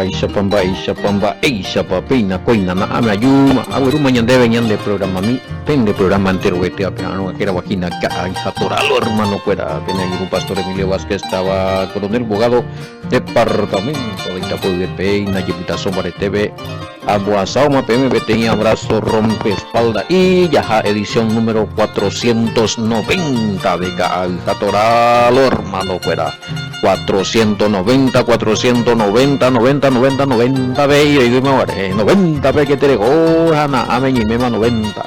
Ishapamba, Ishapapina, Coina, Amayuma, Auruma Yandeve, Yande programa mi, pende programa entero, vete a piano, que era Guajina, Catoralo, hermano, fuera, venía un pastor Emilio Vázquez, estaba coronel abogado, departamento de Itapo de Peina, Yepita Sombra TV, Aguasauma PM, tenía abrazo, rompe espalda, y ya edición número 490 de Catoralo, hermano, fuera. 490 ve y 90 ve que te dejó Ana Amen y Mema 90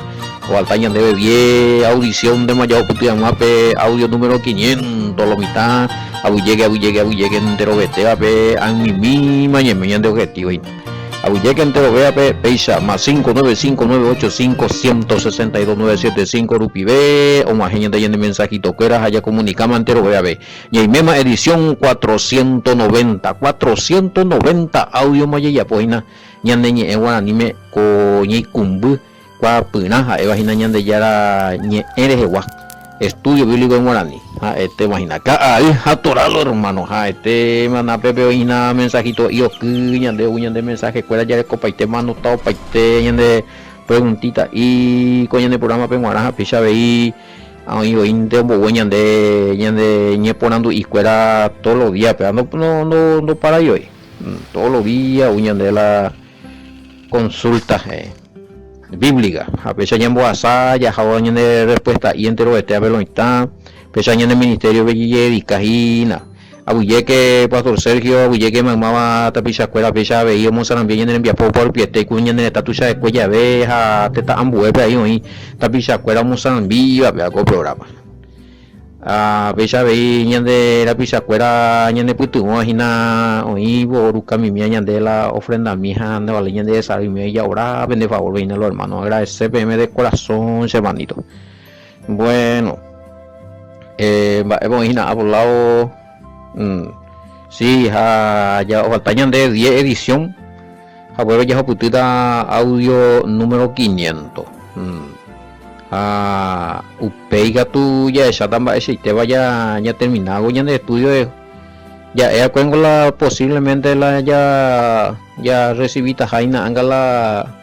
o Altaña debe 10 audición de Mayao Putiamape audio número 500 lo mitad abuyegue entero vete a ver a mi misma y me de objetivo abuyegue entero vea peisa más 59598516297 rupi ve o más gente de mensajito que era haya comunicama entero vea ve y hay mema edición 490 audio maya poina ñande ñe guaranime ko ñi kumbu kwa puna eva hina ñande yara ñe eres igual estudio bíblico en guaraní este imagina acá atoralo hermano este mana pepe hina mensajito yo ñande de mensaje cuela ya de copaite mano tao paite ñande preguntita y coñande programa pe guaraja picha veí ahí inte un poco ñande ponando escuela todos los días pero no para yo todos los días de la consulta bíblica a pesar de asa ya jaboñan de respuesta y entero este a verlo está pesar de ministerio bellille y cajina abuye que pastor Sergio abuye que mamá tapisa escuela pesha veíamos a bien en envía por piete cuñan de tatucha de cuella abeja teta ambuepe ahí tapisa escuela Mozambique vea con programa a pesha veían de la pisa escuela ñan de putu imagina hoy boruca mi ñan de la ofrenda mija de valeñan de esa y me ya ahora vende favor vein los hermanos agradecer PM de corazón hermanito bueno imagina hablado sí, ya faltañan de 10 edición. Jabuelo ya putita audio número 500. Upeiga tu ya esa tamba ese te vaya ya terminado ya de estudio de ya ella cuengo la posiblemente la ya recibita jaina angala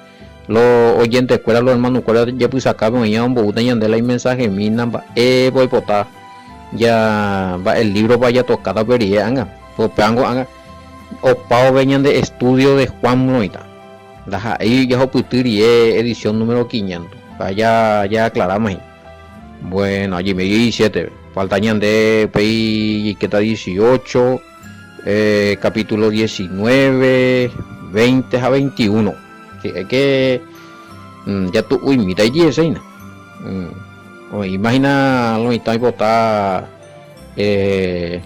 los oyentes escuela los hermanos escuela ya pues acaban ya un bote ya de la mensaje mi namba voy potar ya va el libro vaya tocada vería anga pues pango anga o pao venían de estudio de Juan Noita la ahí ya putiri edición número 500 vaya ya aclaramos ahí. Bueno allí me 17 faltañan de pei que está 18 capítulo 19 20 a 21 sí, es que ya tú mitad 10 ahí imagina lo está botar ella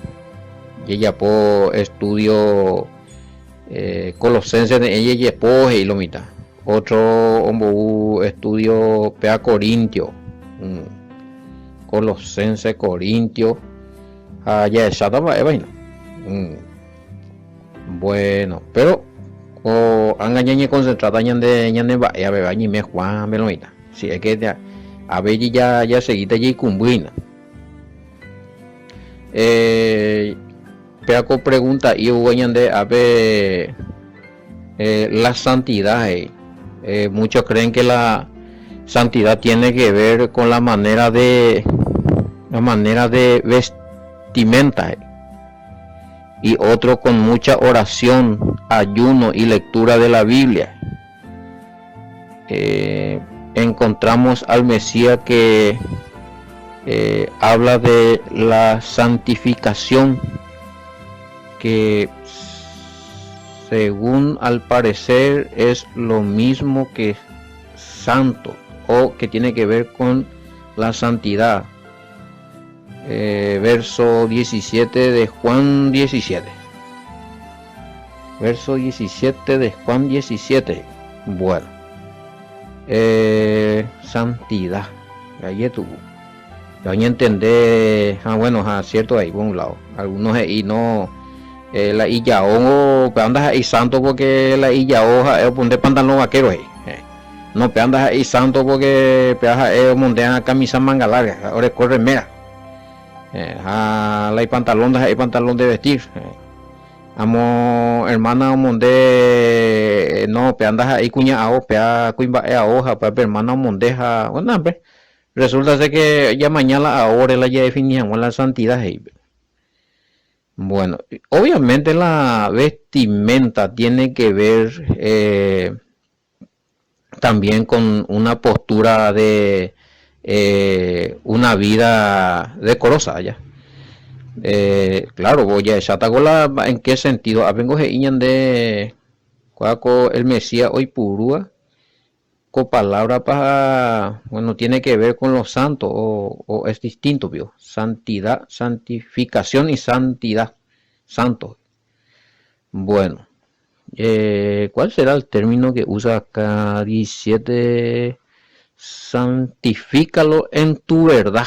po estudio Colosenses de ella po y lo mitad otro estudio pea Corintio Colosenses Corintio allá esa tapa vaina bueno pero o angañe concentrada ñande va a ver bañi me Juan me lo mitad si es que a ver ya seguita ya cumbuina pero pregunta y hubo de a ver la santidad muchos creen que la santidad tiene que ver con la manera de vestimenta y otro con mucha oración ayuno y lectura de la Biblia encontramos al Mesías que habla de la santificación que según al parecer es lo mismo que santo o que tiene que ver con la santidad verso 17 de Juan 17 verso 17 de Juan 17 bueno santidad ahí tuvo yo ni entender bueno cierto ahí por un lado algunos y no la illao pero andas ahí santo porque la illao ponte pantalón vaquero ahí no pero andas ahí santo porque monte camisa manga larga ahora corre mera la pantalón de vestir amo hermana monde no pe anda ahí cuña ao pe a cuimba e a hoja pa hermana mondeja bueno hombre, resulta ser que ya mañana ahora la ya definían la santidad hey. Bueno, obviamente la vestimenta tiene que ver también con una postura de una vida decorosa ya. Claro, voy a echar en qué sentido. Avengo de cuaco el Mesías hoy purúa con palabra para bueno tiene que ver con los santos o es distinto, ¿vio? Santidad, santificación y santidad, santos. Bueno, ¿cuál será el término que usa acá? 17, santifícalo en tu verdad.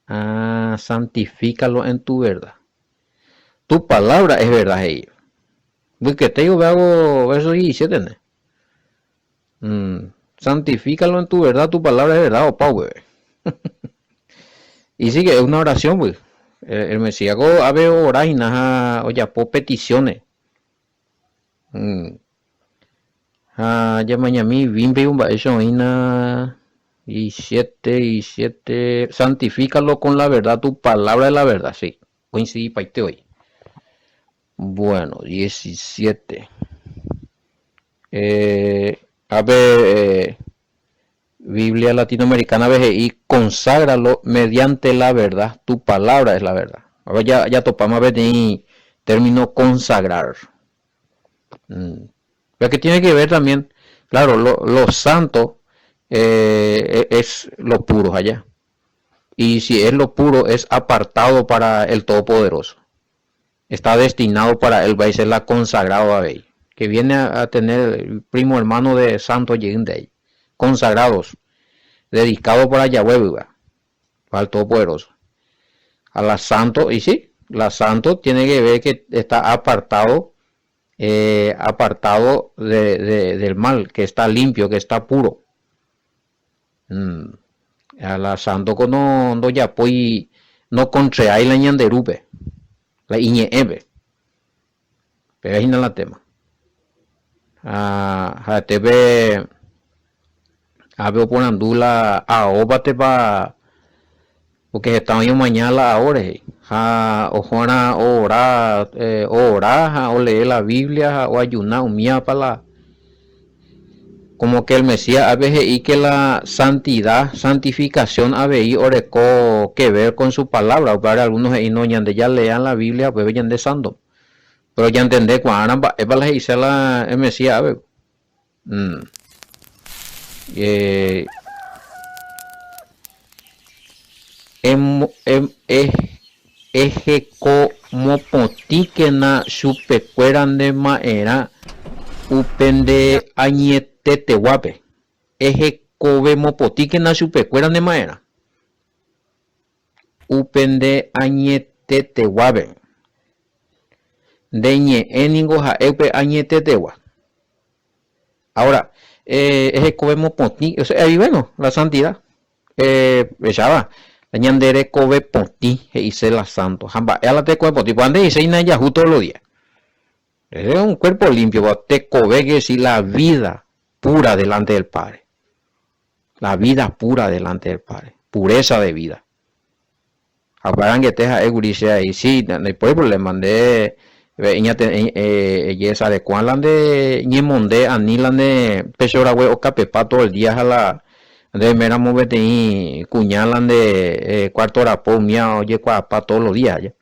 Ah, santifícalo en tu verdad. Tu palabra es verdad, ellos. Porque te digo, hago verso 17, ¿no? Santifícalo en tu verdad, tu palabra es verdad, opa, güey. Y sí que es una oración, güey. El Mesías, a ver, orar y nada, oye, por peticiones. Ya mañana mi vimbe un baixo y siete, santifícalo con la verdad, tu palabra es la verdad, sí. Coincidí paite hoy. Bueno, 17. A ver, Biblia Latinoamericana BGI, conságralo mediante la verdad, tu palabra es la verdad. Ahora ya topamos a ver el término consagrar. Lo que tiene que ver también, claro, lo santo es lo puro allá. Y si es lo puro, es apartado para el Todopoderoso. Está destinado para él, va a ser la consagrado a él, que viene a tener el primo hermano de Santo Yindei, consagrados, dedicados para Yahweh, para el Todopoderoso. A la santo, y sí, la santo tiene que ver que está apartado del mal, que está limpio, que está puro. A la santo no ya pues no contrae la ñanderupe, la iñeebe, pero ahí no la tema. A tebe a veo por andula a obate pa porque estaba yo mañana ahora o Juana orar o leer la Biblia o ayunar un mía para la como que el Mesías a veces y que la santidad, santificación a veces oreco que ver con su palabra, para algunos y no de ya lean la Biblia pues vayan de santo. Pero ya entendé cuando es para dice la el Mesías a ver. Eje como potique na chupecueran de maera upende añetete guape eje kobe mopotique na chupecueran de maera upende añetete guape deñe eningo jaepe añetete gua. Ahora eje kobe mopotique, o sea, ahí bueno, la santidad echaba ñandere kobe poti e hice la santo jamba ela te kobe poti cuando dice ina yahu todos los días. Es un cuerpo limpio, te kobe que si la vida pura delante del Padre. La vida pura delante del Padre. Pureza de vida. Hablarán que te ha eguricia y sí, después le mandé ella de cuán de ñemonde anilan de pechora we o capepa todo el día a la de mera movete y cuñalan de cuarto hora po mía oye cuapa todos los días ya.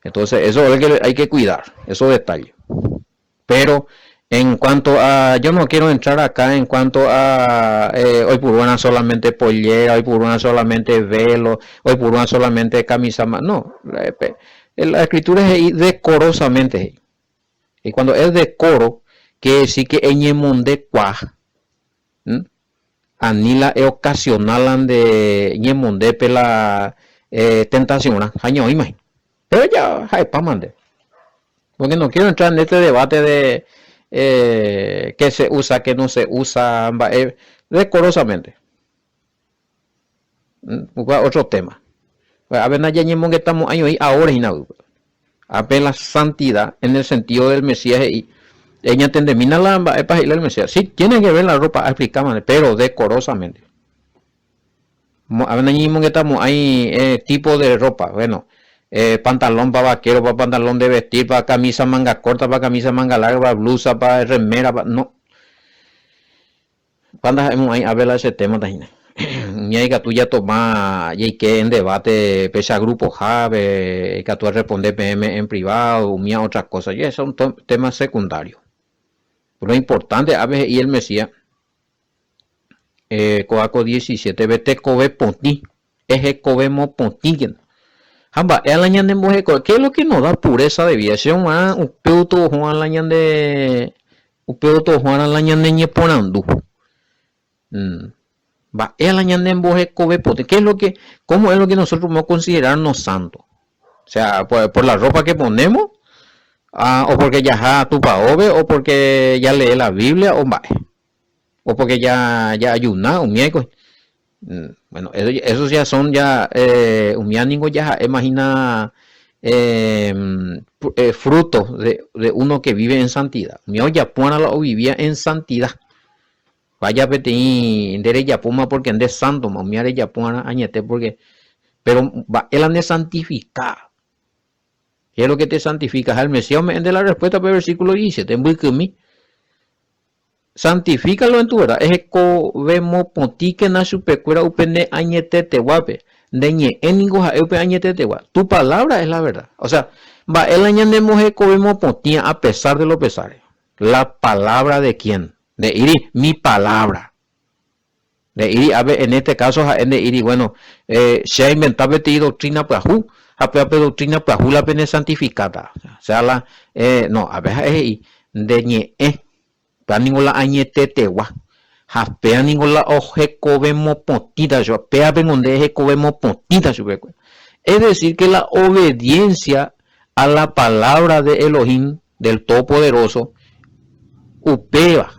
Entonces eso es que hay que cuidar, esos detalles. Pero en cuanto a, yo no quiero entrar acá en cuanto a hoy por una solamente pollera, hoy por una solamente velo, hoy por una solamente camisa, no, la escritura es decorosamente. Y cuando es decoro, que sí que eñemonde cuaj, anila es ocasional de ñemonde pela tentación, año imagino. Pero ya, hay pa' mande. Porque no quiero entrar en este debate de qué se usa, qué no se usa, decorosamente. Otro tema. A ver, ya que estamos años ahí ahora y nada. apela santidad en el sentido del Mesías y ella te termina la para el Mesías. Sí, tiene que ver la ropa, explicamos, pero decorosamente. Hay tipo de ropa, bueno, pantalón para vaquero, para pantalón de vestir, para camisa manga corta, para camisa manga larga, para blusa, para remera, no. Cuando hay a ver ese tema también. Ni que tú ya tomas y que en debate pese a grupo Jave, que tú responder PM en privado, mía otras cosas, y eso es un tema secundario. Lo importante a veces y el Mesías Coaco 17 vete Kobe Ponti es Kobe Mo Ponti. Hamba el año de mujer, ¿qué es lo que nos da pureza de vida? Si un peuto Juan el año de Juan el año de Ñeponandu. Va el año de mujer Kobe Ponti. ¿Qué es lo que, cómo es lo que nosotros podemos considerarnos santos? O sea, por la ropa que ponemos, o porque ya tu paobe, o porque ya lee la Biblia, o porque ya ayuna un miércoles. Bueno, eso ya son ya un miánico ya imagina frutos de uno que vive en santidad. Mi olla puana la vivía en santidad. Vaya peti dere ya puma porque ande santo, mi are ya puana añete porque pero va él ande santificar. ¿Qué es lo que te santifica? El Mesías me ende la respuesta para el versículo 17. En Bukumi santifícalo en tu verdad. Es que vemos pontique na supecura upene añete te guape. Deñe en ninguna eupe añete te guape. Tu palabra es la verdad. O sea, va el añade mujer que vemos pontia a pesar de los pesares. La palabra de quién? De Iri, mi palabra. De Iri, a ver, en este caso, de Iri, bueno, se ha inventado doctrina para ju. A doctrina para ju la pene santificada. O sea, la, no, a ver, deñe ninguna añete tegua. Japea ninguna oje covemos potita yo. Pea pengonde eje covemos potita yo. Es decir, que la obediencia a la palabra de Elohim, del Todopoderoso, upea.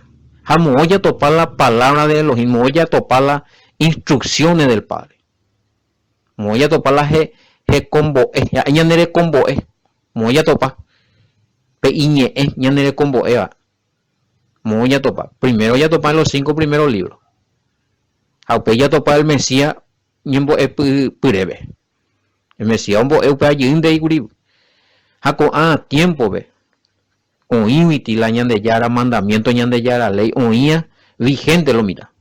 Jamo oye topar la palabra de Elohim, oye topar las instrucciones del Padre. Oye topar la combo, ñanere combo, oye topar. Pe iñe, ñanere combo, Muy a topar. Primero ya topar los 5 primeros libros. Aunque ya topar el Mesías, ñembo es purebe. El Mesías ombo es para allí de iguri. Jaco tiempo ve. Oímiti la ñande ya era mandamiento ñande ya era ley oía vigente lo mira.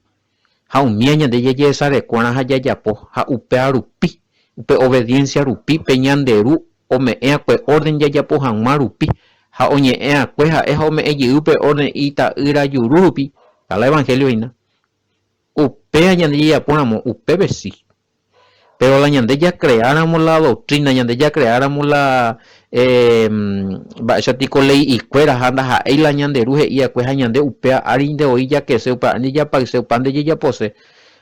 Ja un mía ñande ya ya esa recuerda ja ya ya po ja upe arupi. Upe obediencia rupi peñanderu o me pues orden ya ya po ja marupi. Ha oñe pues ha me upe orden ita ira yurupi a la evangelio ina upe añandilla ponamos upe besi pero la ñandella creáramos la doctrina ñandella creáramos la bachatico ley y cuera anda a la ñanderuje y a cueja ñande upe arin de oilla que se upa ni ya pa se upan de ya pose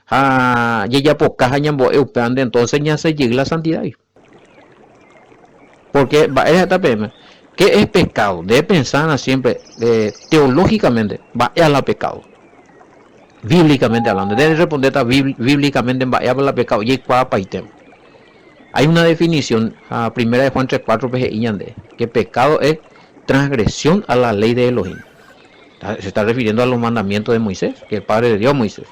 ha ya poca ñambo upe ande entonces ya se llega la santidad porque va esta pm. ¿Qué es pecado? Debe pensar siempre teológicamente, va a la pecado. Bíblicamente hablando, debe responder bíblicamente, va a la pecado. Y hay una definición, primera de Juan 3:4, que pecado es transgresión a la ley de Elohim. Se está refiriendo a los mandamientos de Moisés, que el Padre de Dios Moisés.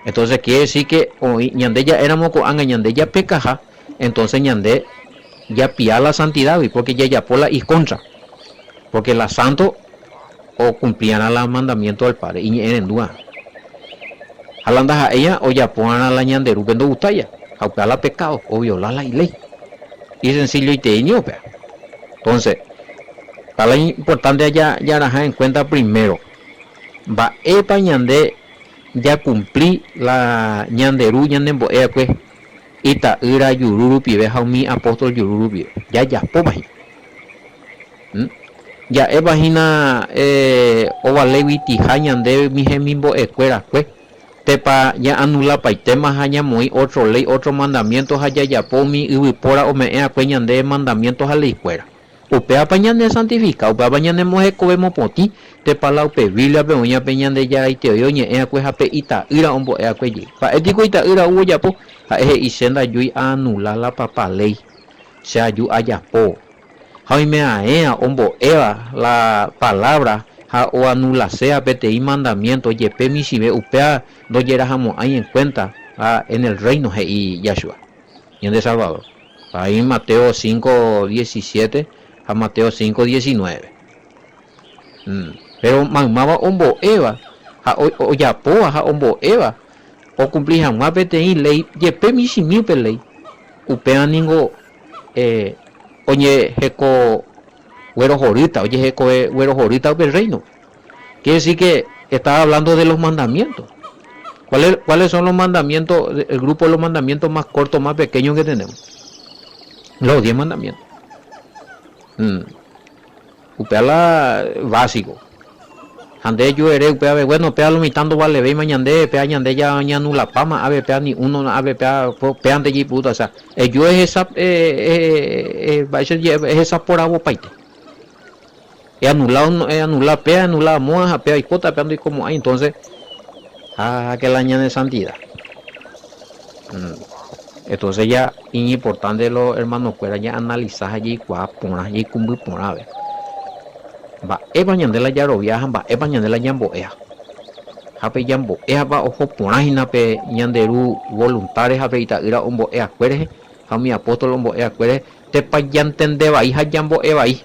Entonces quiere decir que ñande ya éramos con ñande ya pecaja, entonces ñande ya pía la santidad y porque ya pola y contra porque la santo o cumplían a los mandamientos del Padre y en duda hablando a ella o ya pongan a la ñanderu cuando gusta ya a la pecado o violar la ley y sencillo y teño entonces para lo importante ya la en cuenta primero va epa ñande ya cumplí la ñanderu ñandembo pues ita ira yururu pibe mi apóstol yururu pibe ya po imagina ya imagina ova leviti hañan de mi gemimbo escuela pues tepa ya anula pa tema haña muy otro ley otro mandamiento haya ya po mi ubipora o me acueñan de mandamientos a la escuela upea pañan de santifica upea pañan de moje covemos poti tepa la upe biblia pe uña peñan de ya ite oye acueja pe ita ira ombo acueji pa etico ita ira uya po a eje y senda yui anula la papa ley se ayu ayapo Jaime Aea, Ombo Eva, la palabra, ja o anula sea PTI mandamiento, yepe misibe upea, no yerajamos ahí en cuenta en el reino y Yahshua, y en de Salvador. Ahí Mateo 5:17 a Mateo 5:19. Pero mamaba Ombo Eva, ja o yapoa, ja Ombo Eva, o cumplir jamás PTI ley, yepe misimi ley, upea ningo, oye, jeco güero jorita, oye, jeco güero jorita del reino. Quiere decir que estaba hablando de los mandamientos. ¿Cuáles son los mandamientos, el grupo de los mandamientos más cortos, más pequeños que tenemos? Los 10 mandamientos. Upea la básico. Ande yo eres upea, bueno, upea lo mitando vale, ve mañande, upea ñande ya ñanula pama, ave pea ni uno, ave pea ante y puta, o sea, yo es esa por agua paite. He anulado pea, anulado moja, pea y cota, peando y como hay, entonces, que la ñane santidad. Entonces ya es importante los hermanos fuera ya analizar allí cuá pona allí cumplir pona ver. Va ebañande la yaro viajan va ebañande la ñambo ea. Hape ñambo ea va ojo pona hinape ñanderu voluntarios hape ita ira ombo ea cuereje. A mi apóstol ombo ea cuereje te pa yantende va hija ñambo ea ahí.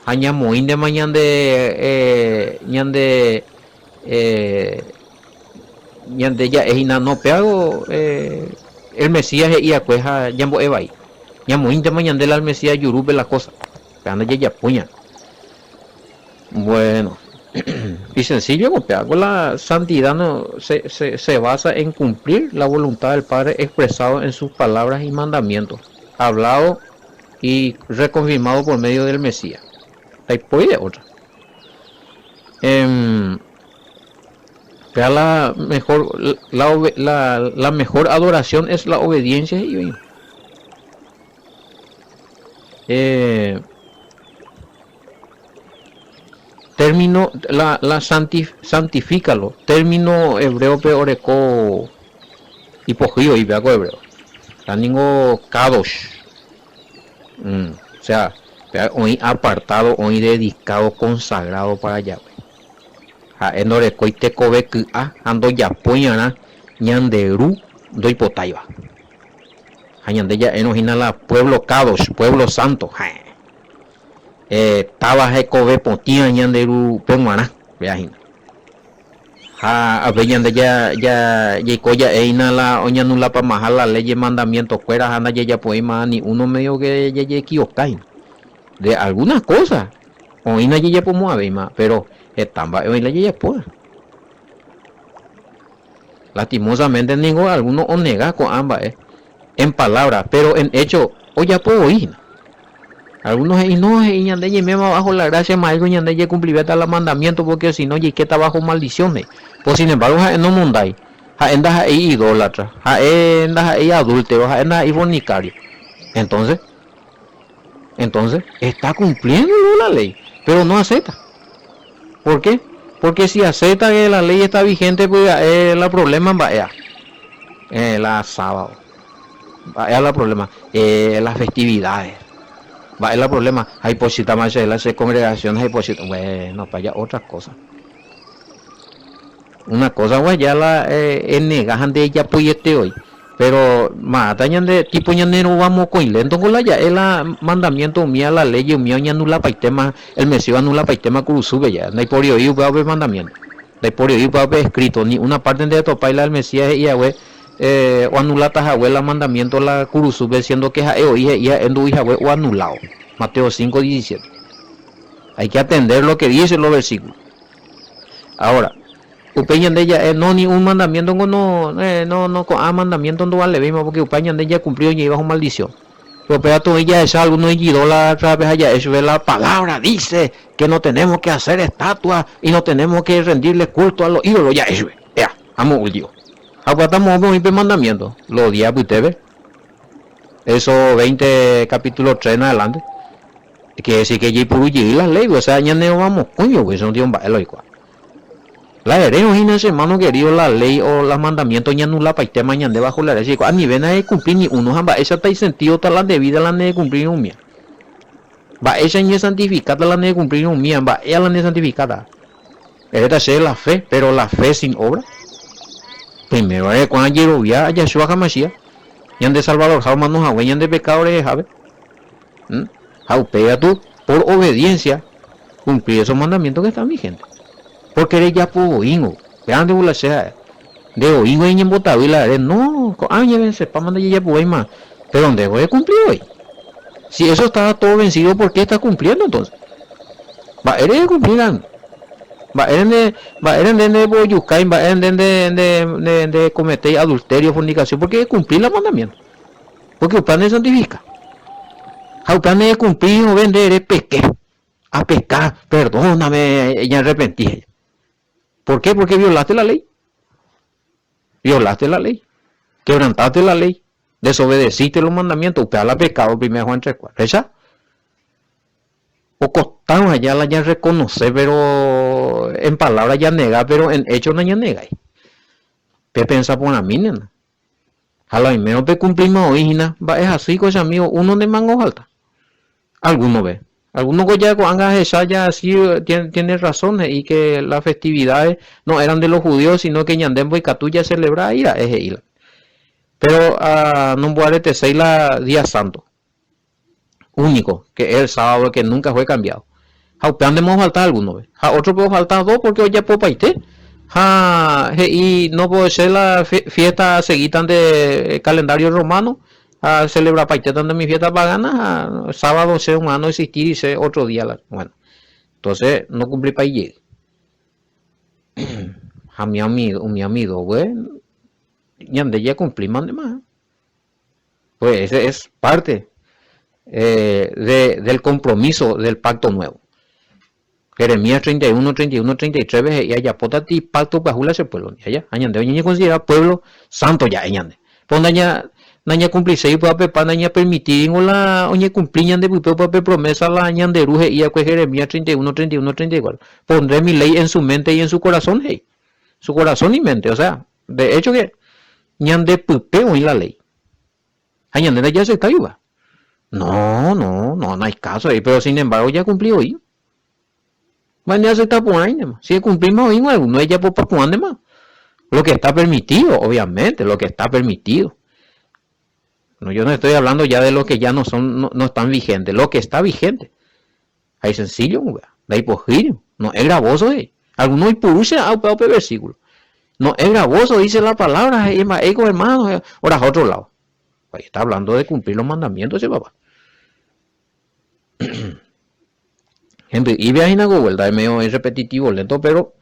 Hañamo inde mañande ñande ñande ya ejina no peago el Mesías y acueja ñambo eva ahí. Ñamo inde mañande el Mesías yurube la cosa. Peando ya puña. Bueno, y sencillo, con la santidad no, se basa en cumplir la voluntad del Padre expresado en sus palabras y mandamientos, hablado y reconfirmado por medio del Mesías. Hay puede otra. La mejor adoración es la obediencia y término santifícalo, término hebreo peoreco hipogío y veaco hebreo taningo kadosh, o sea, hoy apartado, hoy dedicado, consagrado para Yahweh. Enoreco y tecobe que ando ya puñana ñanderu doy potaiba. Añande ya enojina la pueblo kadosh, pueblo santo. Taba jecobe potia ñanderu pemuana viajina. A veñande ya yecoya eina la oñanula pa majar la ley mandamiento fuera anda ya poema ni uno medio que ya equivocain de algunas cosas oina ya pomo aveima pero estamba hoy la ya pues lastimosamente ninguno alguno o nega con ambas en palabras pero en hecho hoy ya puedo oír. Algunos y no ñande y me bajo la gracia más algo ñande y cumplir hasta los mandamientos porque si no y que está bajo maldiciones. Pues sin embargo no mundai. Endas ahí idólatra, endas ahí adúltero, endas ahí fornicario. Entonces está cumpliendo la ley, pero no acepta. ¿Por qué? Porque si acepta que la ley está vigente, pues el problema va la sábado, va el problema, las festividades. Va el problema, hay posita más de las congregaciones, hay posita, bueno, para allá otras cosas. Una cosa, güey, ya la negajan de ella pues hoy, pero matañan de tipo ñanero vamos con lento con la ya el mandamiento mía la ley mía ñanula paitema el Mesías anula paitema cruzube ya, no hay por hoy va a haber mandamiento, no hay por hoy va a haber escrito ni una parte de topaila el Mesías y güey. O anulata abuela mandamiento la curusube siendo que o anulado Mateo 5:17. Hay que atender lo que dicen los versículos. Ahora upeñan de ella no ni un mandamiento no con mandamiento no vale mismo porque upeñan de ella cumplió y bajo maldición pero pedato ella es algo no idólatra vez allá eso es la palabra dice que no tenemos que hacer estatuas y no tenemos que rendirle culto a los ídolos ya eso ya amo el Dios. Aguantamos un mandamiento, los días que usted ve, eso 20 capítulo 3 en adelante, que decir que ya por la ley, o sea, ya no vamos, coño, pues no tiene un baile igual. La heremos en ese hermano querido, la ley o los mandamientos ya no la paite mañana debajo de la ley, a nivel de cumplir ni uno, esa está ahí sentido, tal la debida la de cumplir un mía. Va ella ni santificada la ne cumplir un mía, va ella la ne santificada. Esta es la fe, pero la fe sin obra. Primero es cuando llega Yeshua HaMashiach, yan de Salvador, jamás nos agüeñan de pecadores, ¿sabes? Jaupea tú, por obediencia, cumplir esos mandamientos que están vigentes. Porque eres ya por oingo, grande bula sea, de oingo y en botavila, no, ya vence, para mandar ya por más. Pero ¿dónde voy a cumplir hoy? Si eso estaba todo vencido, ¿por qué está cumpliendo entonces? Va, eres de cumplir, va, eres de boyucay, va, eres de cometer adulterio, fornicación, porque cumplir los mandamientos. Porque usted no santifica. Usted no cumplir o vender, peque. A pecar, perdóname, ya arrepentí. ¿Por qué? Porque violaste la ley. Violaste la ley. Quebrantaste la ley. Desobedeciste los mandamientos. Usted habla pecado, 1 Juan 3:4. ¿Esa? O costamos allá la ya reconocer, pero en palabras ya negar, pero en hechos no ya negáis. ¿Qué piensa por la mínima? A lo menos te cumplimos hoy, va, es así, cosa amigo, uno de mango falta. Alguno ve. Algunos ya así tiene razones y que las festividades no eran de los judíos, sino que Ñandembo y Catuya celebraba ira, ira. Pero no puede ser la día santo. Único, que es el sábado, que nunca fue cambiado. Jaupean de faltar alguno, a otro puedo faltar dos porque hoy ya puedo paite. Y no puede ser la fiesta seguida de calendario romano. A celebrar paite de mi fiesta pagana, sábado sea humano existir y sea otro día. Bueno, entonces no cumplí para llegar. A mi amigo, bueno, y ya cumplí más de más. Pues ese es parte del compromiso del pacto nuevo. Jeremías 31, 31, 33 veces y allá potati pacto para ese pueblo. Allá, añande, oye, considera pueblo santo ya, añande. Ponda ya. Naña cumplirse puede pepa naña permitir la oñe cumpliñan de pupe puede promesa la añan de ruje y a Jeremías 31, 31, 34. Pondré mi ley en su mente y en su corazón, hey. Su corazón y mente, o sea, de hecho que ñan de pupe oí la ley. Añan de ya se está viva. No hay caso ahí, pero sin embargo ya cumplí hoy. Mañana se está por ahí, si cumplimos hoy, no ella por papuán de más. Lo que está permitido, obviamente, lo que está permitido. No, yo no estoy hablando ya de lo que ya no están vigentes, lo que está vigente. Hay sencillo, de ahí pojirio, no es gravoso, algunos puruche a versículo. No es gravoso, dice la palabra, ego hermano, ahora a otro lado. Ahí está hablando de cumplir los mandamientos, ese papá. Gente, y viajen a Google, es medio repetitivo, lento, pero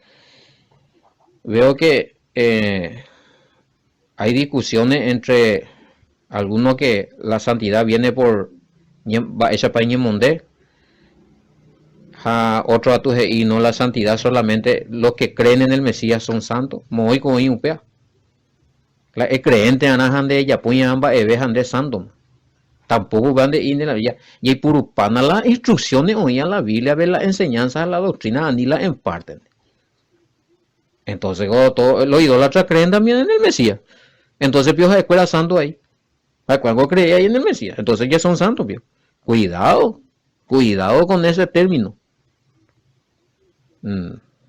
veo que hay discusiones entre algunos que la santidad viene por esa paña mondé, otro a tu y no la santidad solamente los que creen en el Mesías son santos, muy como upea. La creyente anajan de ella puña ambas evejan de santo. Tampoco van de ir de la villa y purupana las instrucciones oían la Biblia, ver las enseñanzas, la doctrina ni la imparten. Entonces todo los idólatras creen también en el Mesías. Entonces pioja escuela santo ahí. Cuando creía ahí en el Mesías, entonces ya son santos, pio. Cuidado con ese término.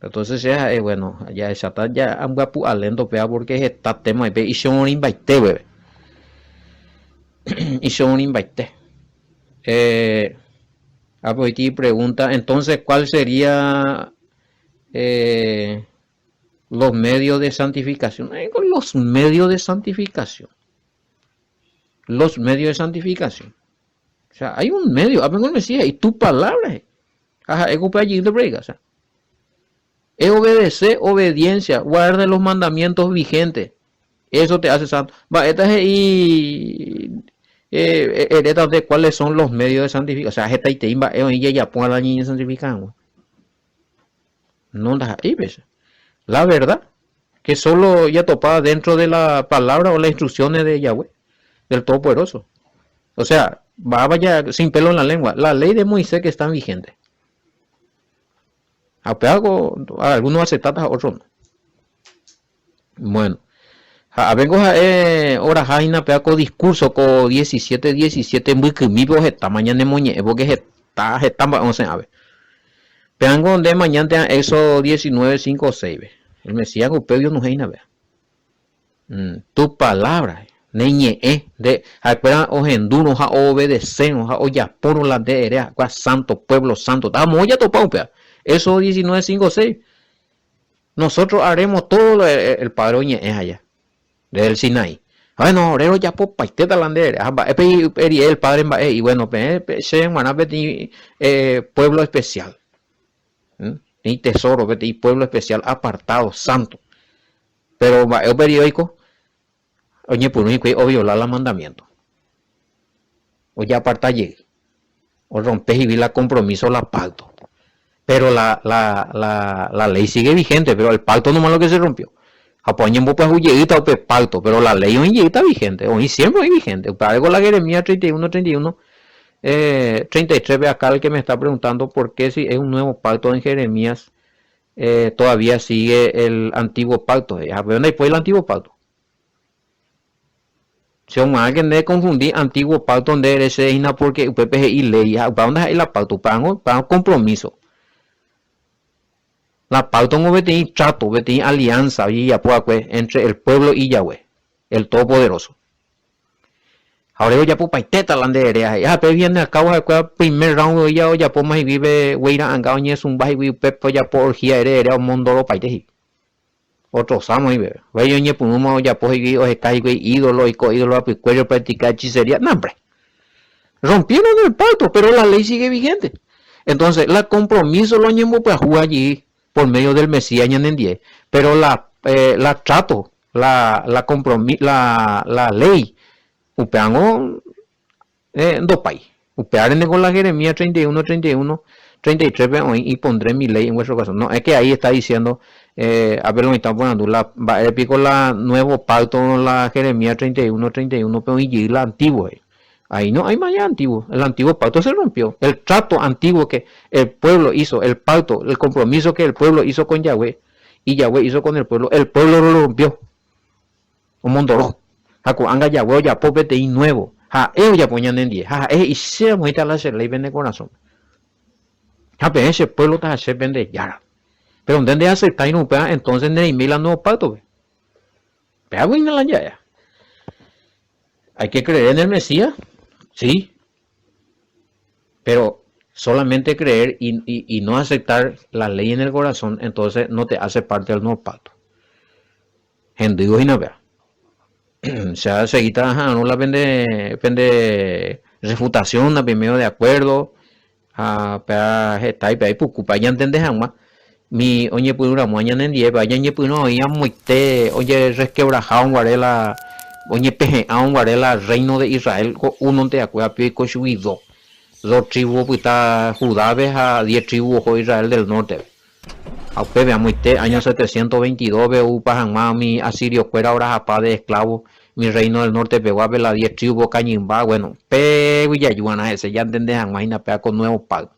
Entonces ya bueno, ya está ya ambapu alento pea porque está tema y son invite, bebé. Y son invite. Apoiti pregunta, entonces, ¿cuál sería los medios de santificación? Los medios de santificación. Los medios de santificación. O sea, hay un medio, amigo Mesías, y tu palabra. Es obedecer, obediencia, guarda los mandamientos vigentes. Eso te hace santo. Va, esta es hereda de cuáles son los medios de santificación. O sea, esta y te imba, ya ponga la niña santificada. No das ahí, ves. La verdad, que solo ya topada dentro de la palabra o las instrucciones de Yahweh, del Todopoderoso. O sea, vaya sin pelo en la lengua. La ley de Moisés que está vigente. Algunos aceptados, otros no. Bueno. Vengo ahora jaina peaco discurso con 17 muy que mi está mañana moñe porque ta jetamba 11 ave. Peango de mañana te eso 19 5 6 ve. El Mesías upeo no heina ve. Tu palabra neñe de acuerda o henduro ja obedecen ja o ya por la de erea santo pueblo santo. Estamos ya topado pea. Eso 19 5 6. Nosotros haremos todo el padre oñe es allá. Desde el Sinai. Bueno, orero ya por paite talandere. El padre y bueno, se van a ver pueblo especial. Y tesoro, y pueblo especial apartado, santo. Pero el periódico, oye, pues no o violar los mandamientos. O ya aparta llegue. O romper y violar compromiso, la pacto. Pero la ley sigue vigente, pero el pacto nomás lo que se rompió. Apoyen pues huyedita o pacto, pero la ley hoy está vigente, hoy siempre es vigente. Para algo la Jeremías 31, 33 ve acá el que me está preguntando por qué si es un nuevo pacto en Jeremías todavía sigue el antiguo pacto. ¿Dónde fue el antiguo pacto? Si alguien debe confundir antiguo pacto donde eres porque UPPG y ley, ¿para dónde hay la pacto? Para un compromiso. La pacto no tiene trato, tiene alianza entre el pueblo y Yahweh, el Todopoderoso. Ahora ya por paiteta la de ya pero viene a cabo el primer round ya por más vive weira angao ni es un bajo y pepo ya por gia era un mundo lo paiteji. Otro samo y ve. Vaya ni por uno ya por y o está ídolo y ídolo a cuello practicar hechicería, no hombre. Rompieron el pacto, pero la ley sigue vigente. Entonces, la compromiso lo ñemo pues jugar allí por medio del Mesías en 10, pero la trato, la compromiso, la ley upeango dos países. Upearen con la Jeremías 31, 33 y pondré mi ley en vuestro caso. No, es que ahí está diciendo, a ver lo que están poniendo, con la nuevo pacto, la Jeremías 31, pero y la antigua. Ahí no hay más ya antiguo. El antiguo pacto se rompió. El trato antiguo que el pueblo hizo, el pacto, el compromiso que el pueblo hizo con Yahweh y Yahweh hizo con el pueblo lo rompió. Un mondoro. Anga Yahweh ya popete y nuevo. Ellos ya ponían en 10. Y se muestra la ley vende corazón. Pero ese pueblo está se vende ya. Pero donde aceptar y no pega, entonces Nehemías el nuevo pacto. Pero bueno, la ya. Hay que creer en el Mesías. Sí, pero solamente creer y no aceptar la ley en el corazón, entonces no te hace parte del nuevo pacto. Gente digo y no vea. Se hace guita, no la vende refutación, la primero de acuerdo, para está y para ya entender jamás. Mi oye pura mañana en 10, vaya oye pues no ya muite, oye resquebrajado guarela. Oye, peje, a un guarela reino de Israel, uno te acuerda, pico subido. Dos tribus, pues está Judá, a 10 tribus de Israel del norte. A usted veamos, año 722, veo para mi asirio, fuera ahora japá de esclavos, mi reino del norte, pegó a ver las 10 tribus, cañimba, bueno, pego y ayudan ese, ya entendés, imagina, pega con nuevo pago.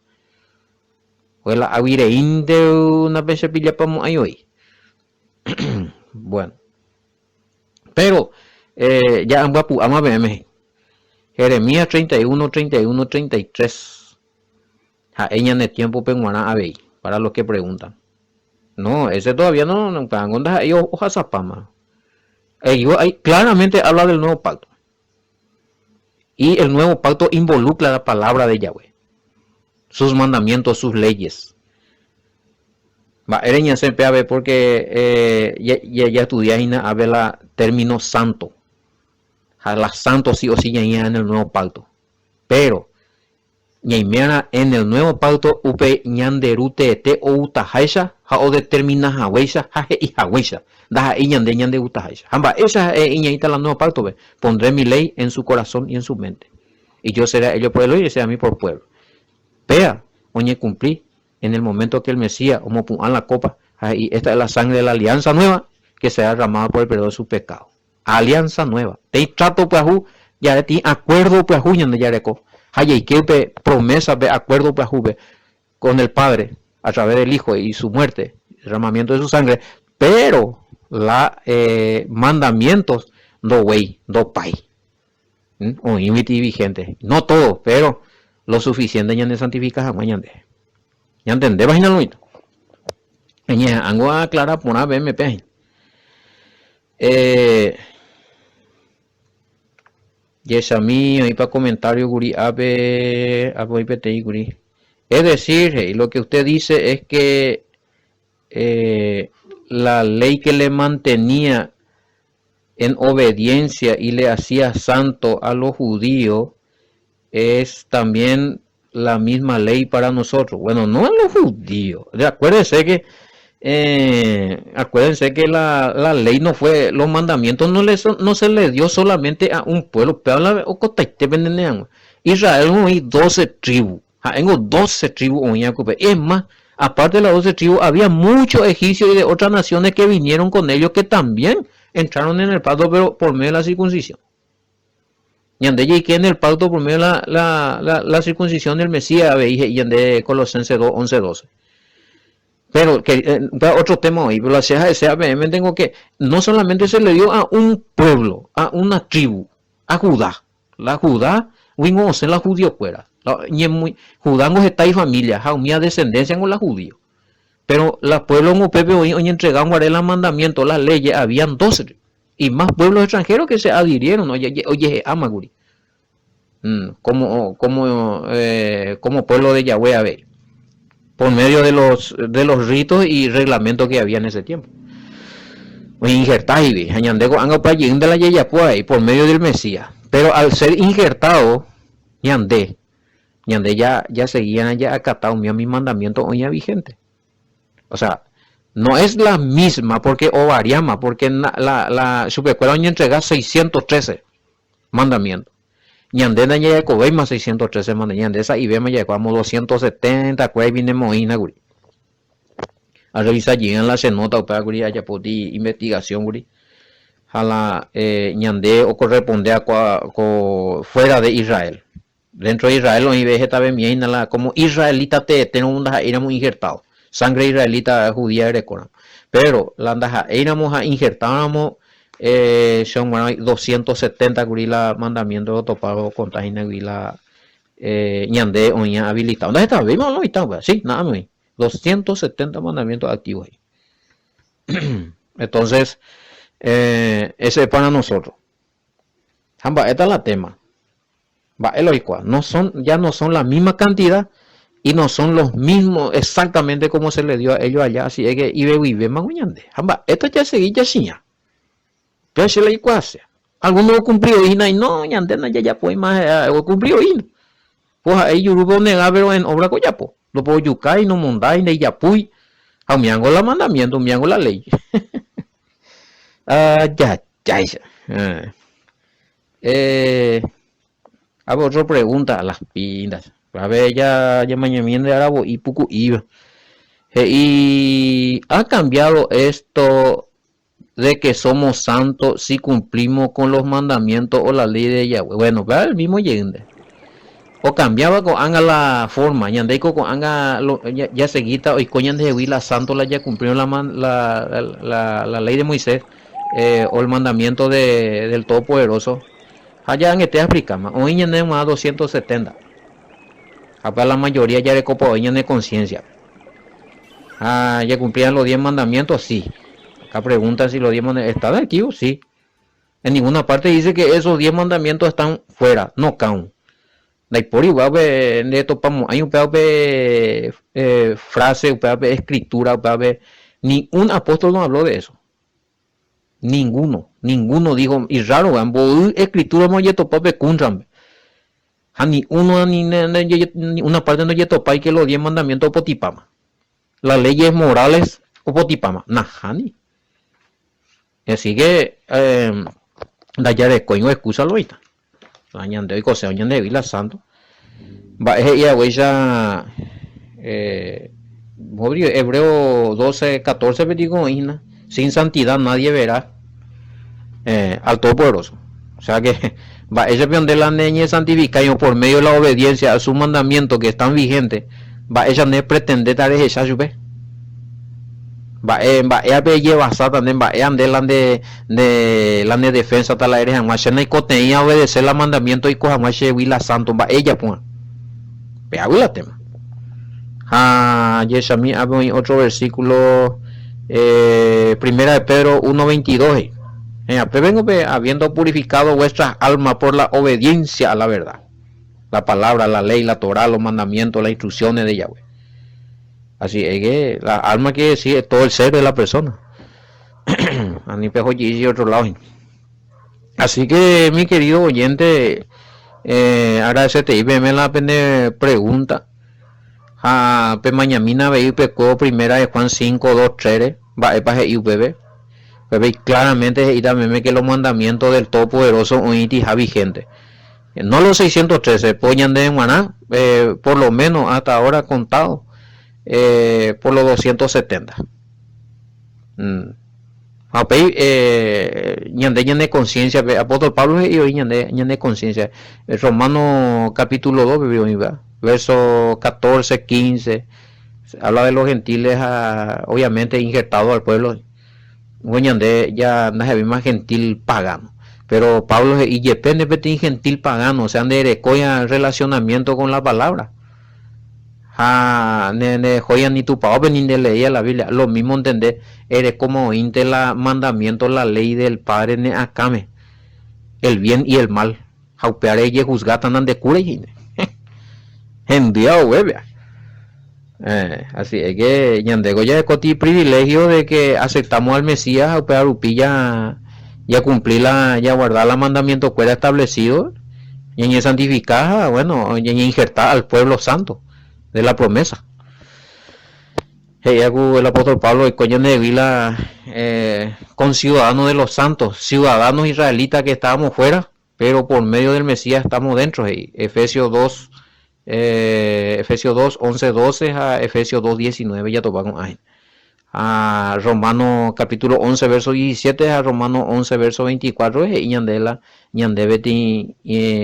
Pues la avireín de una vez se pilla para ahí hoy. Bueno, pero. Ya en Guapu, ama BM. Jeremías 31, 33. Ella en el tiempo penguana a ver, para los que preguntan. No, ese todavía no onda ellos hojas zapama. Claramente habla del nuevo pacto. Y el nuevo pacto involucra la palabra de Yahweh. Sus mandamientos, sus leyes. Va, ereña siempre a ver porque ya estudié a ver la término santo. A las santos sí o sí ya en el nuevo pacto. Pero ñaimera en el nuevo pacto upe ñanderute te o utahaisha ha o determina haweisha ha y haweisha da ñande utahaisha. Amba esa ñaita la nuevo pacto ve. Pondré mi ley en su corazón y en su mente. Y yo será ellos por el y será a mí por pueblo. Vea, oñe cumplí en el momento que el Mesías como puan la copa y esta es la sangre de la alianza nueva que será derramada por el perdón de su pecado. Alianza nueva. Te trato pues ya te acuerdo pues ñande ya reco. Hay que promesa de acuerdo pues con el Padre a través del Hijo y su muerte, el derramamiento de su sangre, pero la mandamientos do way, do pai. O imiti vigente. No todo, pero lo suficiente ñande santifica jamás ñande. ¿Ya entendés, página lo mismo? Ango a aclarar por una vez me pejen. Yesami, ahí para comentario, guri, guri. Es decir, lo que usted dice es que la ley que le mantenía en obediencia y le hacía santo a los judíos es también la misma ley para nosotros. Bueno, no a los judíos. Acuérdense que la ley no fue, los mandamientos no se le dio solamente a un pueblo. Israel no hay 12 tribus. Tengo 12 tribus. Es más, aparte de las 12 tribus, había muchos egipcios y de otras naciones que vinieron con ellos que también entraron en el pacto, pero por medio de la circuncisión. Y ande que en el pacto por medio de la circuncisión del Mesías, y ande Colosenses 2, 11, 12. Pero que otro tema hoy, pero la ceja de CAPM tengo que no solamente se le dio a un pueblo, a una tribu, a Judá. La Judá, wingos en la judío fuera. Judá no está y familia, jaumía descendencia con la judío. Pero los pueblos como Pepe hoy entregaron los mandamientos, las leyes, habían 12 y más pueblos extranjeros que se adhirieron. Oye, Amaguri, como pueblo de Yahweh, a ver, por medio de los ritos y reglamentos que había en ese tiempo. Injertaje, de la Yeyapua por medio del Mesías. Pero al ser injertado, Ñandé ya seguían ya acatado mis mandamientos hoy ya vigentes. O sea, no es la misma porque o varía más, porque la superescuela hoy entrega 613 mandamientos. Ñandé ya cobé más 613 mandamientos. Esa IBM ya como 270, cuál viene Moina, guri. A revisar allí en la cenota, para guri, allá por investigación, guri. A la Ñandé o corresponde a fuera de Israel. Dentro de Israel, los IBG también vienen como israelita tenemos un éramos injertados. Sangre israelita judía recordamos. Pero la andaja éramos injertábamos son 270 gurila mandamientos topados con tajina gurila ñandé o ña habilitado. ¿Dónde está? ¿Vimos no está? Sí, nada más. 270 mandamientos activos ahí. Entonces, ese es para nosotros. Esta es la tema. Ya no son la misma cantidad y no son los mismos exactamente como se le dio a ellos allá. Así es que ibe maguñande. Esta ya seguí ya sí. Entonces se le iguase. Algunos cumplió y no, ñandena ya pues más cumplió y pues ahí yo lo negar pero en obra coyapo. Lo puedo yucay, no monday, ni yapuy. A mi hago la mandamiento, mi hago la ley. Ya. Hago otra pregunta a las pintas. A ver, ya mañana de Arabo y Pucu iba. Y ha cambiado esto de que somos santos si cumplimos con los mandamientos o la ley de Yahweh. Bueno, va el mismo yende. O cambiaba con anga la forma, yandeiko con anga ya seguita o coñan de huila santo la ya cumplieron la ley de Moisés o el mandamiento del Todopoderoso. Allá en este africano, hoy tenemos a 270. Acá la mayoría ya de copa hoy de conciencia. Ya cumplían los 10 mandamientos, sí. Acá pregunta si los 10 mandamientos están aquí o sí. En ninguna parte dice que esos 10 mandamientos están fuera, no count. Hay por igual de topamos, hay un pedazo de frase, un pedazo de escritura, un pedazo de ni un apóstol no habló de eso. Ninguno dijo, y raro, escritura no yeto pape kunram. Ni uno ni una parte no yeto pai que los 10 mandamientos potipama. Las leyes morales o potipama. Najani. Así que la ya de coño excusa lo está. La ñande hoy cosa ñande vila santo. Va ya huella Hebreo 12:14 me digo hina. Sin santidad nadie verá al Todopoderoso. O sea que va ese peón de la niña santificada por medio de la obediencia a sus mandamientos que están vigentes. Va ella no pretende dar esa lluvia. Va ella lleva también va ande la de la defensa tal la eres más no hay coteía obedecer los mandamientos y coja más la santo va ella pues. peagula tema. Yeshami hay otro versículo, primera de Pedro 1:22. Vengo habiendo purificado vuestras almas por la obediencia a la verdad. La palabra, la ley, la Torah, los mandamientos, las instrucciones de Yahweh. Así es que la alma quiere decir todo el ser de la persona. Y otro lado. Así que mi querido oyente, agradecerte y me la pregunta. Mañana veí pecó primera de Juan 5:2-3 va a pasar y bebé. Veis claramente y también que los mandamientos del Todopoderoso hoy está vigente. No los 613 poñan de maná, por lo menos hasta ahora contado, por los 270. Ñande conciencia, apóstol Pablo y hoy ñande conciencia. Romano capítulo 2, verso 14, 15, habla de los gentiles, obviamente injertados al pueblo. Ñande ya no es más gentil pagano. Pero Pablo y depende de gentil pagano, o sea, de recoya relacionamiento con la palabra. Joya ni tu pavo ni de leía la Biblia, lo mismo entender, eres como inte la mandamiento, la ley del Padre ne acame, el bien y el mal. Jaupeare y juzgar tan de cura y en día hueve. Así es que ñandego ya coti privilegio de que aceptamos al Mesías, jaupear upilla. Ya cumplir ya guardar los mandamientos que era establecido y en santificar, bueno, y en injertar al pueblo santo de la promesa. El apóstol Pablo y coño de Vila, con ciudadanos de los santos, ciudadanos israelitas que estábamos fuera, pero por medio del Mesías estamos dentro. Efesios 2, 11-12 a Efesios 2:19 ya topamos ahí. A Romano capítulo 11 verso 17 a Romano 11 verso 24 y ñandebeti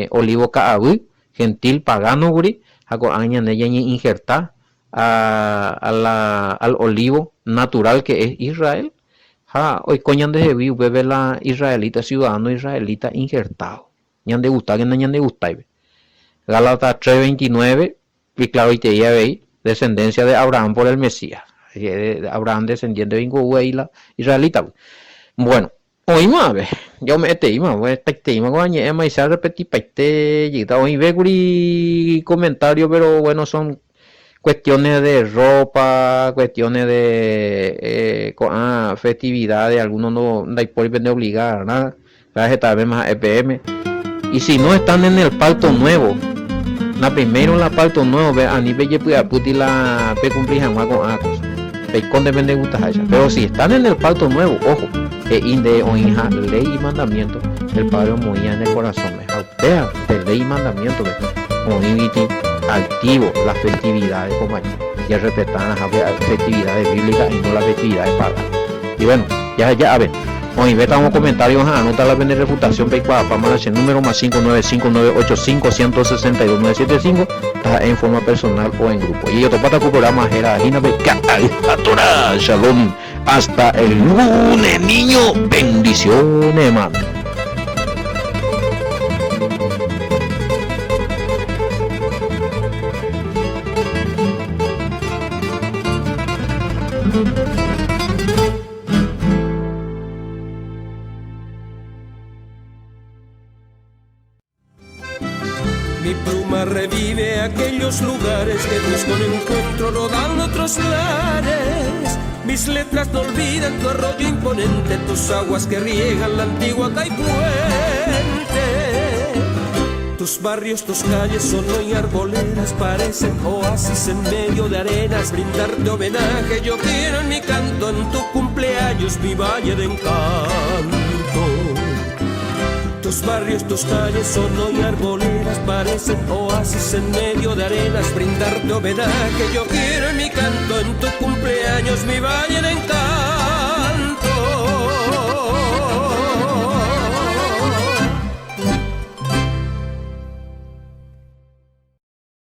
olivo kaabu gentil pagano guri hago ñandella injertar al olivo natural que es Israel. Hoy coñan de vi bebe la israelita, ciudadano israelita injertado ñande gusta que no ñande gusta. Gálatas 3:29 y claro y te ya veis descendencia de Abraham por el Mesías. Abraham descendiente de la israelita. Bueno, hoy más yo me y se repetí hoy ve comentario, pero bueno, son cuestiones de ropa, cuestiones de festividades, algunos no hay por de obligar nada, tal vez más EPM. Y si no están en el pacto nuevo, la primero en la pacto nuevo, a nivel de puti la pe cumplir jamás con acos. Pero si están en el pacto nuevo, ojo, que inde o hija ley y mandamiento, el Padre moía en el corazón, vea, de ley y mandamiento, activo las festividades, compañeros, y respetar las festividades bíblicas y no las festividades paganas. Y bueno, ya a ver, hoy vetamos comentarios, anota la de reputación para el número más 595-985-162-975, en forma personal o en grupo. Y otro pata programa era Shalom. Hasta el lunes, niño. Bendiciones, hermano. Mi pluma revive aquellos lugares que busco no encuentro rodando otros lares. Mis letras no olvidan tu arroyo imponente, tus aguas que riegan la antigua Caipuente. Tus barrios, tus calles son hoy arboledas, parecen oasis en medio de arenas. Brindarte homenaje yo quiero en mi canto, en tu cumpleaños mi valle de encanto. Tus barrios, tus calles son hoy arboledas, parecen oasis en medio de arenas. Brindarte homenaje yo quiero en mi canto, en tu cumpleaños mi valle